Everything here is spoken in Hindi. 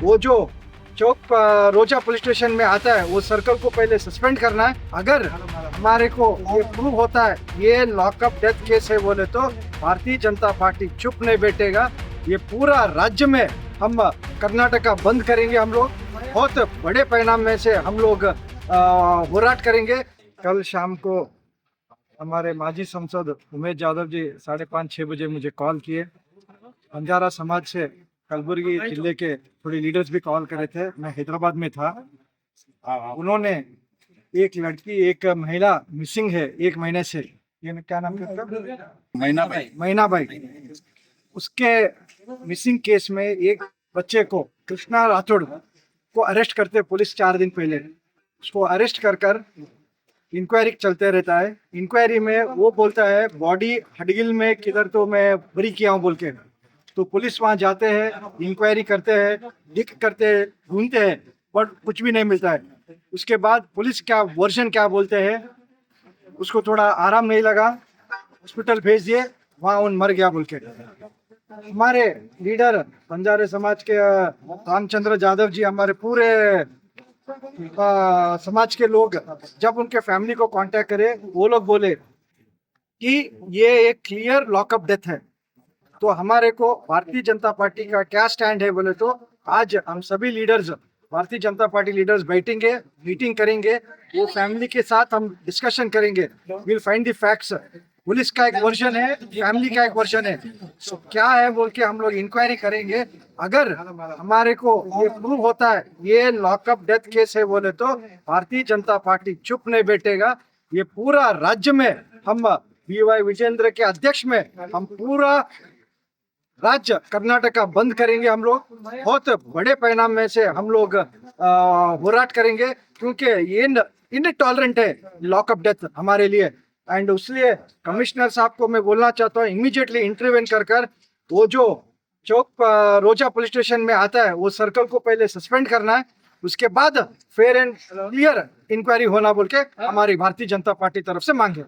वो जो चौक रोजा पुलिस स्टेशन में आता है वो सर्कल को पहले सस्पेंड करना है। अगर हमारे को ये प्रूव होता है ये लॉकअप डेथ केस है बोले तो भारतीय जनता पार्टी चुप नहीं बैठेगा। ये पूरा राज्य में हम कर्नाटका बंद करेंगे। हम लोग बहुत बड़े परिणाम में से हम लोग होराट करेंगे। कल शाम को हमारे माजी सांसद उमेश यादव जी 5:30-6 बजे मुझे कॉल किए। बंजारा समाज से कलबुर्गी जिले के थोड़ी लीडर्स भी कॉल करे थे। मैं हैदराबाद में था। उन्होंने एक लड़की एक महिला मिसिंग है 1 महीने से। ये क्या नाम है? मैना भाई। उसके मिसिंग केस में एक बच्चे को कृष्णा राठौड़ को अरेस्ट करते पुलिस 4 दिन पहले। उसको अरेस्ट कर इंक्वायरी चलते रहता है। इंक्वायरी में वो बोलता है बॉडी हडगिल में किधर तो मैं बरी किया हूँ बोल के। तो पुलिस वहां जाते हैं, इंक्वायरी करते हैं, लिख करते हैं, ढूंढते हैं, बट कुछ भी नहीं मिलता है। उसके बाद पुलिस क्या वर्जन क्या बोलते हैं, उसको थोड़ा आराम नहीं लगा, हॉस्पिटल भेज दिए, वहां उन मर गया बोल के। हमारे लीडर बंजारे समाज के रामचंद्र यादव जी, हमारे पूरे समाज के लोग जब उनके फैमिली को कांटेक्ट करे, वो लोग बोले कि ये एक क्लियर लॉकअप डेथ है। तो हमारे को भारतीय जनता पार्टी का क्या स्टैंड है बोले तो आज हम सभी leaders Bharatiya Janata party leaders बैठेंगे, मीटिंग करेंगे, वो फैमिली के साथ हम डिस्कशन करेंगे। Will find the facts. Police का एक वर्जन है, फैमिली का एक वर्जन है, तो क्या है बोल के हम लोग इंक्वायरी करेंगे। अगर हमारे को ये प्रूव होता है ये लॉकअप डेथ केस है बोले तो भारतीय जनता पार्टी चुप नहीं बैठेगा। ये पूरा राज्य में हम BY विजेंद्र के अध्यक्ष में हम पूरा राज्य कर्नाटका बंद करेंगे। हम लोग बहुत बड़े परिणाम में से हम लोग होराट करेंगे, क्योंकि ये इनटॉलरेंट है लॉकअप डेथ हमारे लिए। एंड इसलिए कमिश्नर साहब को मैं बोलना चाहता हूँ इमीडिएटली इंटरवेन कर वो जो चौक रोजा पुलिस स्टेशन में आता है वो सर्कल को पहले सस्पेंड करना है। उसके बाद फेयर एंड क्लियर इंक्वायरी होना बोल के हमारी भारतीय जनता पार्टी तरफ से मांगे।